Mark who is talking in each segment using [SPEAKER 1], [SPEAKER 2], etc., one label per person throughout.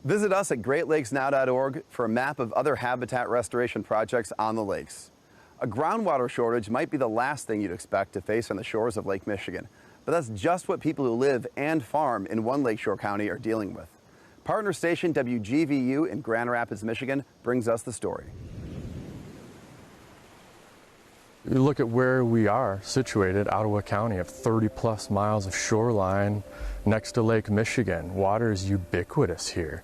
[SPEAKER 1] Visit us at greatlakesnow.org for a map of other habitat restoration projects on the lakes. A groundwater shortage might be the last thing you'd expect to face on the shores of Lake Michigan, but that's just what people who live and farm in one lakeshore county are dealing with. Partner station WGVU in Grand Rapids, Michigan brings us the story.
[SPEAKER 2] You look at where we are situated, Ottawa County, of 30-plus miles of shoreline next to Lake Michigan. Water is ubiquitous here.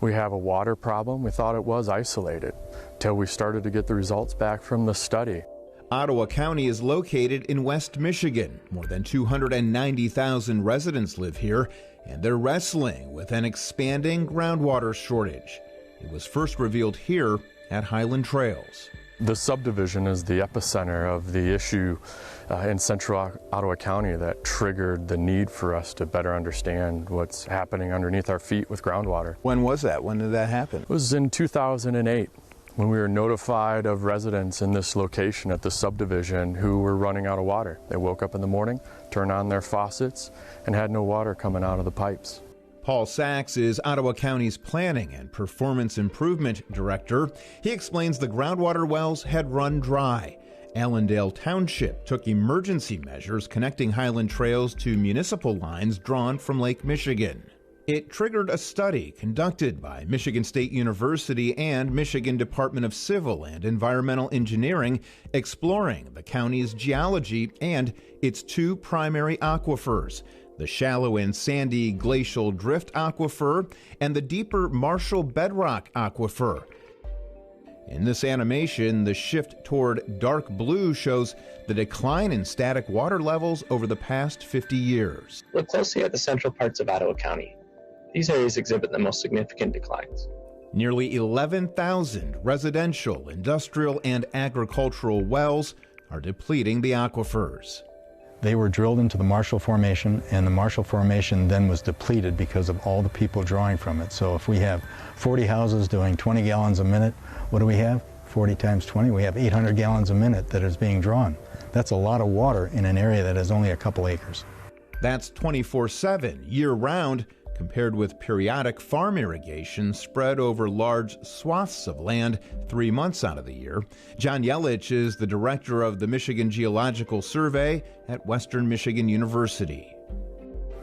[SPEAKER 2] We have a water problem. We thought it was isolated till we started to get the results back from the study.
[SPEAKER 3] Ottawa County is located in West Michigan. More than 290,000 residents live here, and they're wrestling with an expanding groundwater shortage. It was first revealed here at Highland Trails.
[SPEAKER 2] The subdivision is the epicenter of the issue in central Ottawa County that triggered the need for us to better understand what's happening underneath our feet with groundwater.
[SPEAKER 4] When was that? When did that happen?
[SPEAKER 2] It was in 2008 when we were notified of residents in this location at the subdivision who were running out of water. They woke up in the morning, turned on their faucets, and had no water coming out of the pipes.
[SPEAKER 3] Paul Sachs is Ottawa County's Planning and Performance Improvement Director. He explains the groundwater wells had run dry. Allendale Township took emergency measures connecting Highland Trails to municipal lines drawn from Lake Michigan. It triggered a study conducted by Michigan State University and Michigan Department of Civil and Environmental Engineering, exploring the county's geology and its two primary aquifers, the shallow and sandy glacial drift aquifer and the deeper Marshall bedrock aquifer. In this animation, the shift toward dark blue shows the decline in static water levels over the past 50 years.
[SPEAKER 5] Look closely at the central parts of Ottawa County. These areas exhibit the most significant declines.
[SPEAKER 3] Nearly 11,000 residential, industrial, and agricultural wells are depleting the aquifers.
[SPEAKER 6] They were drilled into the Marshall Formation, and the Marshall Formation then was depleted because of all the people drawing from it. So if we have 40 houses doing 20 gallons a minute, what do we have? 40 times 20, we have 800 gallons a minute that is being drawn. That's a lot of water in an area that has only a couple acres.
[SPEAKER 3] That's 24/7, year-round, compared with periodic farm irrigation spread over large swaths of land 3 months out of the year. John Yelich is the director of the Michigan Geological Survey at Western Michigan University.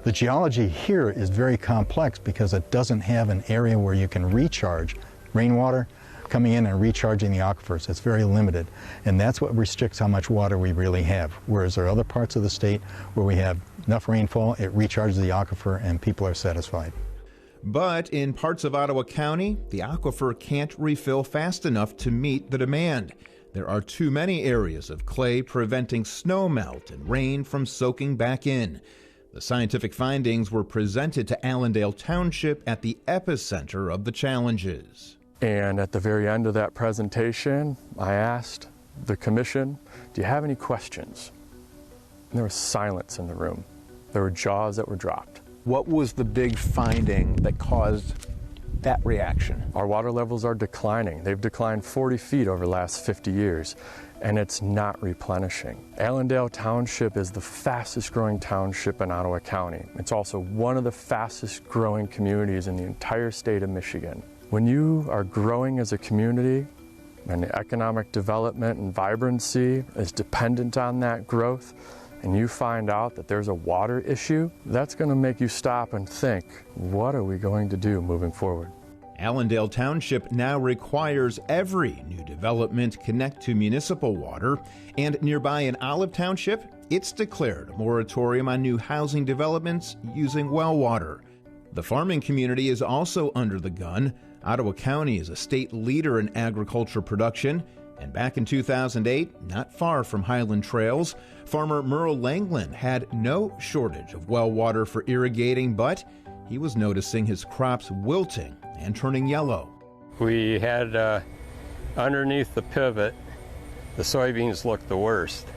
[SPEAKER 6] The geology here is very complex because it doesn't have an area where you can recharge rainwater coming in and recharging the aquifers. It's very limited, and that's what restricts how much water we really have. Whereas there are other parts of the state where we have enough rainfall, it recharges the aquifer, and people are satisfied.
[SPEAKER 3] But in parts of Ottawa County, the aquifer can't refill fast enough to meet the demand. There are too many areas of clay preventing snowmelt and rain from soaking back in. The scientific findings were presented to Allendale Township at the epicenter of the challenges.
[SPEAKER 2] And at the very end of that presentation, I asked the commission, do you have any questions? And there was silence in the room. There were jaws that were dropped.
[SPEAKER 4] What was the big finding that caused that reaction?
[SPEAKER 2] Our water levels are declining. They've declined 40 feet over the last 50 years, and it's not replenishing. Allendale Township is the fastest growing township in Ottawa County. It's also one of the fastest growing communities in the entire state of Michigan. When you are growing as a community and the economic development and vibrancy is dependent on that growth, and you find out that there's a water issue, that's going to make you stop and think, what are we going to do moving forward?
[SPEAKER 3] Allendale Township now requires every new development connect to municipal water, and nearby in Olive Township, it's declared a moratorium on new housing developments using well water. The farming community is also under the gun. Ottawa County is a state leader in agriculture production, and back in 2008, not far from Highland Trails, farmer Merle Langland had no shortage of well water for irrigating, but he was noticing his crops wilting and turning yellow.
[SPEAKER 7] We had underneath the pivot, the soybeans looked the worst,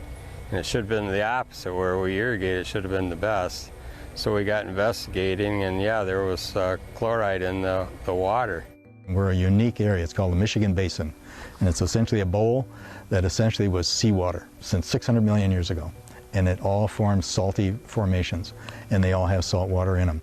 [SPEAKER 7] and it should have been the opposite. Where we irrigated, it should have been the best. So we got investigating, and yeah, there was chloride in the water.
[SPEAKER 6] We're a unique area. It's called the Michigan Basin, and it's essentially a bowl that essentially was seawater since 600 million years ago, and it all forms salty formations, and they all have salt water in them.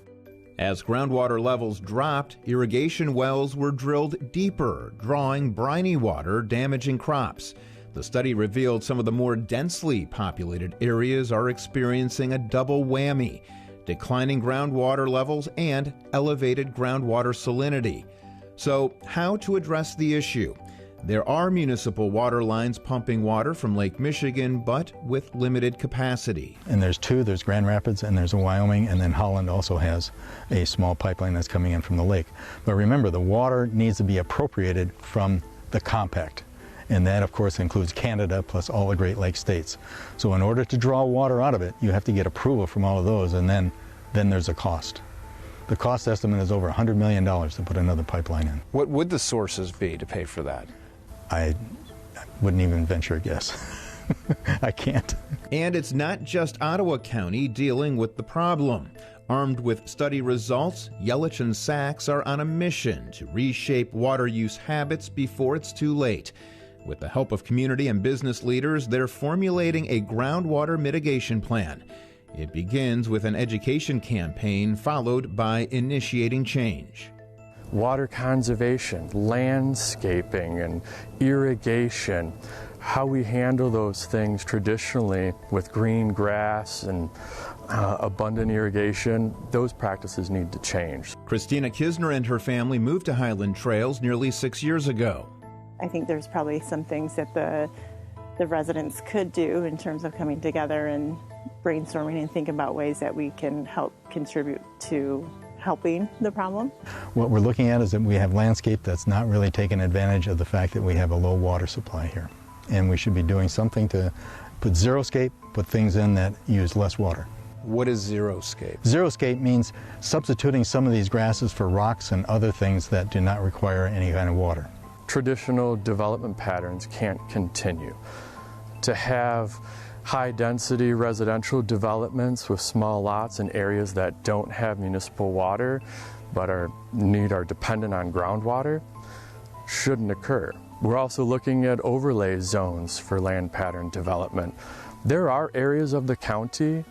[SPEAKER 3] As groundwater levels dropped, irrigation wells were drilled deeper, drawing briny water, damaging crops. The study revealed some of the more densely populated areas are experiencing a double whammy: declining groundwater levels and elevated groundwater salinity. So, how to address the issue? There are municipal water lines pumping water from Lake Michigan, but with limited capacity.
[SPEAKER 6] And there's two, there's Grand Rapids and there's a Wyoming, and then Holland also has a small pipeline that's coming in from the lake. But remember, the water needs to be appropriated from the compact. And that, of course, includes Canada plus all the Great Lakes states. So in order to draw water out of it, you have to get approval from all of those, and then there's a cost. The cost estimate is over $100 million to put another pipeline in.
[SPEAKER 4] What would the sources be to pay for that?
[SPEAKER 6] I wouldn't even venture a guess. I can't.
[SPEAKER 3] And it's not just Ottawa County dealing with the problem. Armed with study results, Yelich and Sachs are on a mission to reshape water use habits before it's too late. With the help of community and business leaders, they're formulating a groundwater mitigation plan. It begins with an education campaign followed by initiating change.
[SPEAKER 2] Water conservation, landscaping, and irrigation, how we handle those things traditionally with green grass and abundant irrigation, those practices need to change.
[SPEAKER 3] Christina Kisner and her family moved to Highland Trails nearly 6 years ago.
[SPEAKER 8] I think there's probably some things that the residents could do in terms of coming together and brainstorming and think about ways that we can help contribute to helping the problem.
[SPEAKER 6] What we're looking at is that we have landscape that's not really taking advantage of the fact that we have a low water supply here. And we should be doing something to put xeriscape, put things in that use less water.
[SPEAKER 4] What is xeriscape?
[SPEAKER 6] Xeriscape means substituting some of these grasses for rocks and other things that do not require any kind of water.
[SPEAKER 2] Traditional development patterns can't continue. To have high-density residential developments with small lots in areas that don't have municipal water but are dependent on groundwater shouldn't occur. We're also looking at overlay zones for land pattern development. There are areas of the county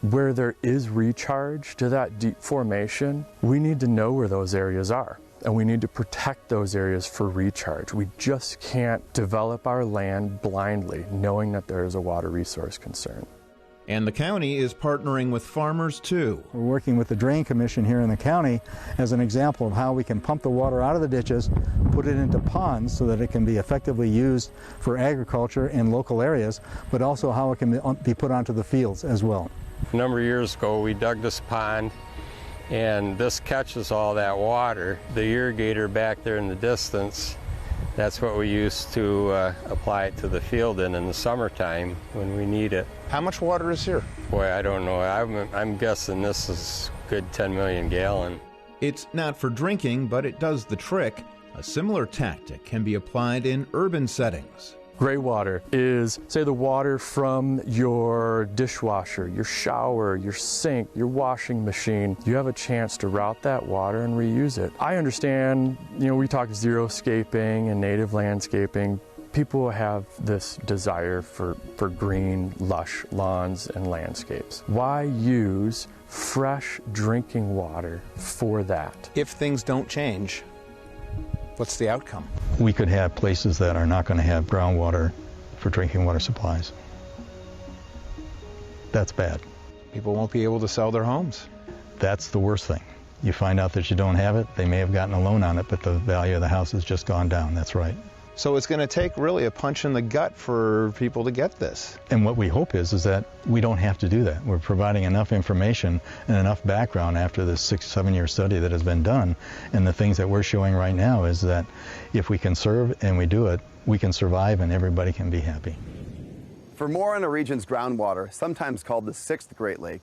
[SPEAKER 2] where there is recharge to that deep formation. We need to know where those areas are, and we need to protect those areas for recharge. We just can't develop our land blindly, knowing that there is a water resource concern.
[SPEAKER 3] And the county is partnering with farmers too.
[SPEAKER 6] We're working with the Drain Commission here in the county as an example of how we can pump the water out of the ditches, put it into ponds so that it can be effectively used for agriculture in local areas, but also how it can be put onto the fields as well.
[SPEAKER 7] A number of years ago, we dug this pond, and this catches all that water. The irrigator back there in the distance, that's what we use to apply it to the field in the summertime when we need it.
[SPEAKER 4] How much water is here?
[SPEAKER 7] Boy, I don't know. I'm guessing this is a good 10 million gallon.
[SPEAKER 3] It's not for drinking, but it does the trick. A similar tactic can be applied in urban settings.
[SPEAKER 2] Gray water is, say, the water from your dishwasher, your shower, your sink, your washing machine. You have a chance to route that water and reuse it. I understand, we talk xeriscaping and native landscaping. People have this desire for green, lush lawns and landscapes. Why use fresh drinking water for that?
[SPEAKER 4] If things don't change, what's the outcome?
[SPEAKER 6] We could have places that are not going to have groundwater for drinking water supplies. That's bad.
[SPEAKER 4] People won't be able to sell their homes.
[SPEAKER 6] That's the worst thing. You find out that you don't have it, they may have gotten a loan on it, but the value of the house has just gone down. That's right.
[SPEAKER 4] So it's going to take really a punch in the gut for people to get this.
[SPEAKER 6] And what we hope is that we don't have to do that. We're providing enough information and enough background after this 6-7 year study that has been done. And the things that we're showing right now is that if we conserve and we do it, we can survive and everybody can be happy.
[SPEAKER 1] For more on a region's groundwater, sometimes called the sixth Great Lake,